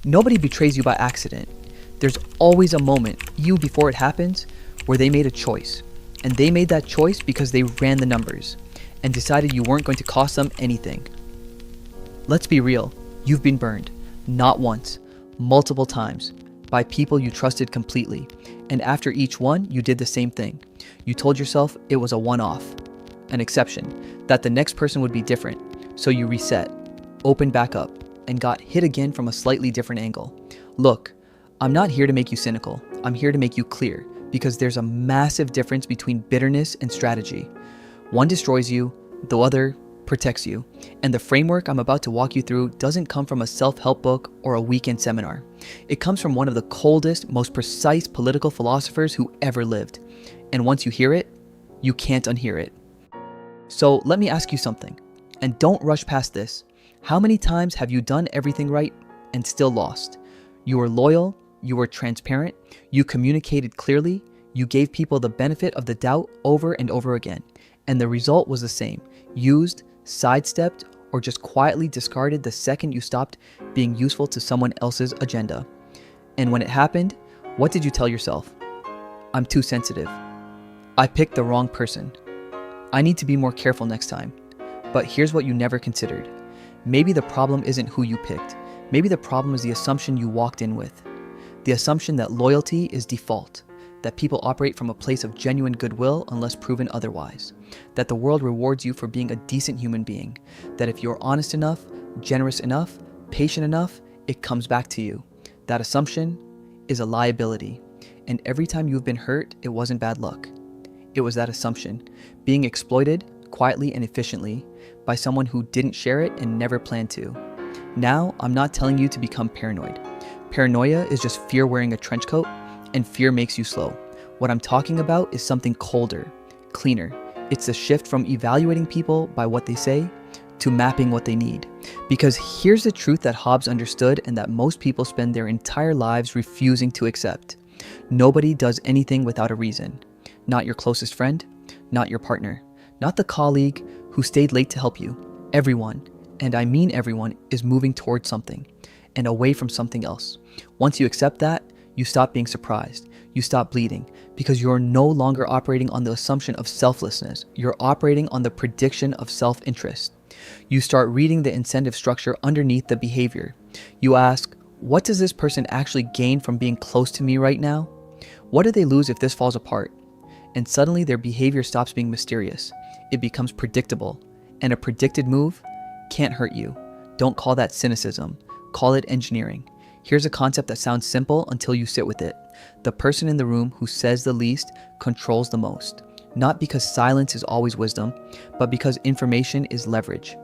Nobody betrays you by accident. There's always a moment, even before it happens, where they made a choice. And they made that choice because they ran the numbers and decided you weren't going to cost them anything. Let's be real, you've been burned, not once, multiple times, by people you trusted completely. And after each one, you did the same thing. You told yourself it was a one-off, an exception, that the next person would be different. So you reset, opened back up, and got hit again from a slightly different angle. Look, I'm not here to make you cynical. I'm here to make you clear, because there's a massive difference between bitterness and strategy. One destroys you, the other protects you. And the framework I'm about to walk you through doesn't come from a self-help book or a weekend seminar. It comes from one of the coldest, most precise political philosophers who ever lived. And once you hear it, you can't unhear it. So let me ask you something, and don't rush past this. How many times have you done everything right and still lost? You were loyal, you were transparent, you communicated clearly, you gave people the benefit of the doubt over and over again. And the result was the same: used, sidestepped, or just quietly discarded the second you stopped being useful to someone else's agenda. And when it happened, what did you tell yourself? I'm too sensitive. I picked the wrong person. I need to be more careful next time. But here's what you never considered. Maybe the problem isn't who you picked. Maybe the problem is the assumption you walked in with. The assumption that loyalty is default, that people operate from a place of genuine goodwill unless proven otherwise, that the world rewards you for being a decent human being, that if you're honest enough, generous enough, patient enough, it comes back to you. That assumption is a liability. And every time you've been hurt, it wasn't bad luck. It was that assumption, being exploited quietly and efficiently by someone who didn't share it and never planned to. Now, I'm not telling you to become paranoid. Paranoia is just fear wearing a trench coat, and fear makes you slow. What I'm talking about is something colder, cleaner. It's the shift from evaluating people by what they say to mapping what they need. Because here's the truth that Hobbes understood and that most people spend their entire lives refusing to accept. Nobody does anything without a reason. Not your closest friend, not your partner, not the colleague who stayed late to help you. Everyone, and I mean everyone, is moving towards something and away from something else. Once you accept that, you stop being surprised. You stop bleeding because you're no longer operating on the assumption of selflessness. You're operating on the prediction of self-interest. You start reading the incentive structure underneath the behavior. You ask, what does this person actually gain from being close to me right now? What do they lose if this falls apart? And suddenly their behavior stops being mysterious. It becomes predictable. And a predicted move can't hurt you. Don't call that cynicism. Call it engineering. Here's a concept that sounds simple until you sit with it. The person in the room who says the least controls the most. Not because silence is always wisdom, but because information is leverage.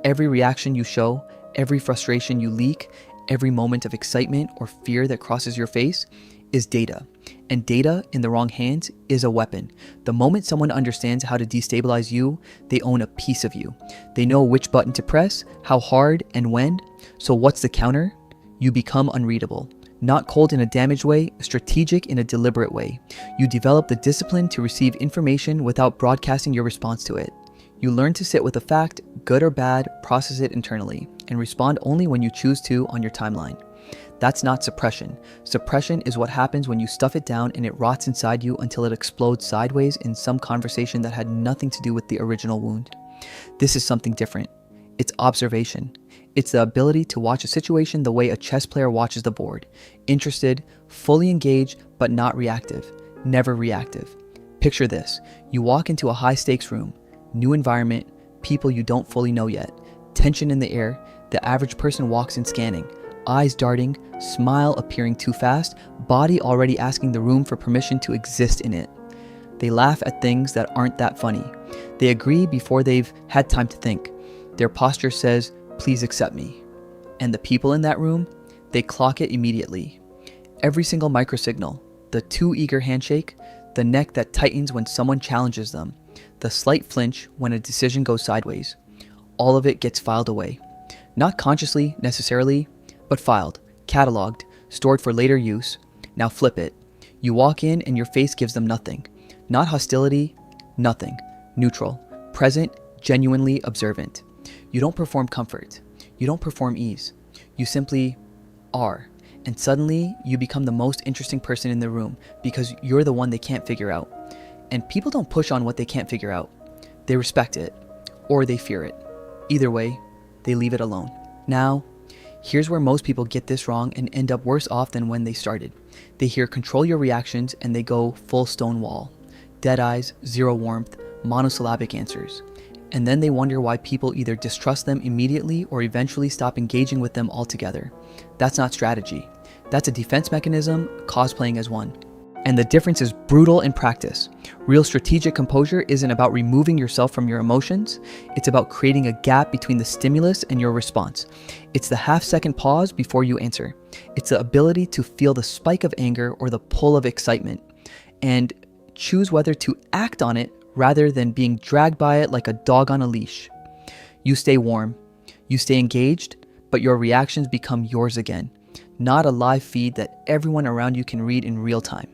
Every reaction you show, every frustration you leak, every moment of excitement or fear that crosses your face is data. And data in the wrong hands is a weapon. The moment someone understands how to destabilize you, they own a piece of you. They know which button to press, how hard, and when. So what's the counter? You become unreadable. Not cold in a damaged way, strategic in a deliberate way. You develop the discipline to receive information without broadcasting your response to it. You learn to sit with a fact, good or bad, process it internally, and respond only when you choose to on your timeline. That's not suppression. Suppression is what happens when you stuff it down and it rots inside you until it explodes sideways in some conversation that had nothing to do with the original wound. This is something different. It's observation. It's the ability to watch a situation the way a chess player watches the board. Interested, fully engaged, but not reactive. Never reactive. Picture this. You walk into a high-stakes room. New environment, people you don't fully know yet. Tension in the air. The average person walks in scanning. Eyes darting, smile appearing too fast, body already asking the room for permission to exist in it. They laugh at things that aren't that funny. They agree before they've had time to think. Their posture says, please accept me. And the people in that room, they clock it immediately. Every single microsignal, the too eager handshake, the neck that tightens when someone challenges them, the slight flinch when a decision goes sideways. All of it gets filed away. Not consciously, necessarily, but filed, cataloged, stored for later use. Now flip it. You walk in and your face gives them nothing. Not hostility, nothing. Neutral, present, genuinely observant. You don't perform comfort. You don't perform ease. You simply are. And suddenly, you become the most interesting person in the room because you're the one they can't figure out. And people don't push on what they can't figure out. They respect it, or they fear it. Either way, they leave it alone. Now, here's where most people get this wrong and end up worse off than when they started. They hear control your reactions and they go full stone wall. Dead eyes, zero warmth, monosyllabic answers. And then they wonder why people either distrust them immediately or eventually stop engaging with them altogether. That's not strategy. That's a defense mechanism cosplaying as one. And the difference is brutal in practice. Real strategic composure isn't about removing yourself from your emotions. It's about creating a gap between the stimulus and your response. It's the half-second pause before you answer. It's the ability to feel the spike of anger or the pull of excitement and choose whether to act on it rather than being dragged by it like a dog on a leash. You stay warm, you stay engaged, but your reactions become yours again, not a live feed that everyone around you can read in real time.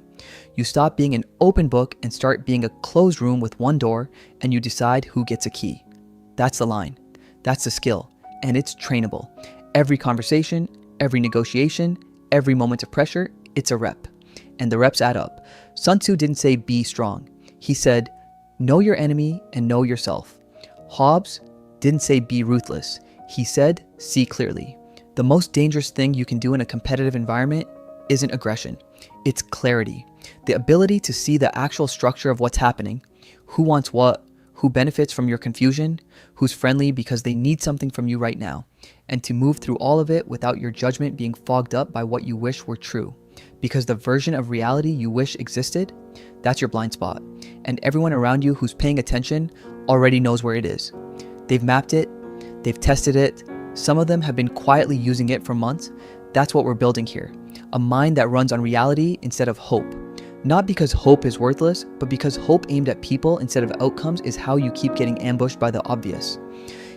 You stop being an open book and start being a closed room with one door, and you decide who gets a key. That's the line. That's the skill, and it's trainable. Every conversation, every negotiation, every moment of pressure, it's a rep. And the reps add up. Sun Tzu didn't say be strong. He said, know your enemy and know yourself. Hobbes didn't say be ruthless. He said, see clearly. The most dangerous thing you can do in a competitive environment isn't aggression. It's clarity. The ability to see the actual structure of what's happening, who wants what, who benefits from your confusion, who's friendly because they need something from you right now, and to move through all of it without your judgment being fogged up by what you wish were true. Because the version of reality you wish existed, that's your blind spot. And everyone around you who's paying attention already knows where it is. They've mapped it, they've tested it, some of them have been quietly using it for months. That's what we're building here. A mind that runs on reality instead of hope. Not because hope is worthless, but because hope aimed at people instead of outcomes is how you keep getting ambushed by the obvious.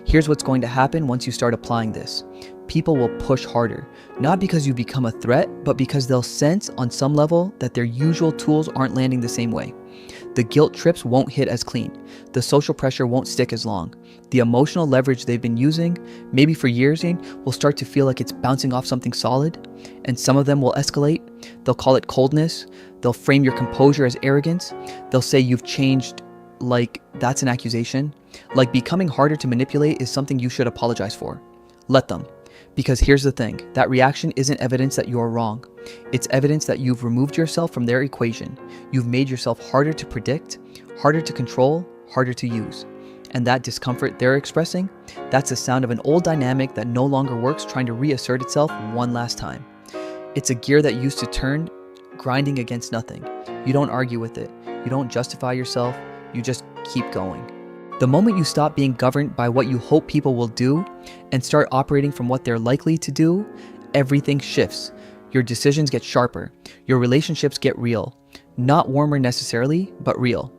Here's what's going to happen once you start applying this. People will push harder, not because you become a threat, but because they'll sense on some level that their usual tools aren't landing the same way. The guilt trips won't hit as clean. The social pressure won't stick as long. The emotional leverage they've been using, maybe for years, will start to feel like it's bouncing off something solid. And some of them will escalate. They'll call it coldness. They'll frame your composure as arrogance. They'll say you've changed, like that's an accusation. Like becoming harder to manipulate is something you should apologize for. Let them. Because here's the thing, that reaction isn't evidence that you're wrong. It's evidence that you've removed yourself from their equation. You've made yourself harder to predict, harder to control, harder to use. And that discomfort they're expressing, that's the sound of an old dynamic that no longer works trying to reassert itself one last time. It's a gear that used to turn, grinding against nothing. You don't argue with it. You don't justify yourself. You just keep going. The moment you stop being governed by what you hope people will do and start operating from what they're likely to do, everything shifts. Your decisions get sharper. Your relationships get real. Not warmer necessarily, but real.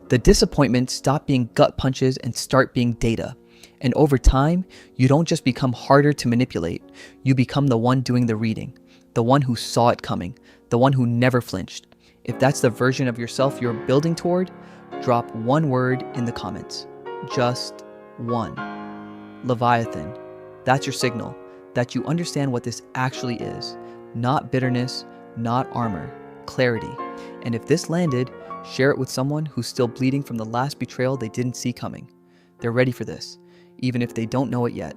The disappointments stop being gut punches and start being data. And over time, you don't just become harder to manipulate. You become the one doing the reading, the one who saw it coming, the one who never flinched. If that's the version of yourself you're building toward, drop one word in the comments. Just one. Leviathan. That's your signal that you understand what this actually is. Not bitterness, not armor, clarity. And if this landed, share it with someone who's still bleeding from the last betrayal they didn't see coming. They're ready for this, even if they don't know it yet.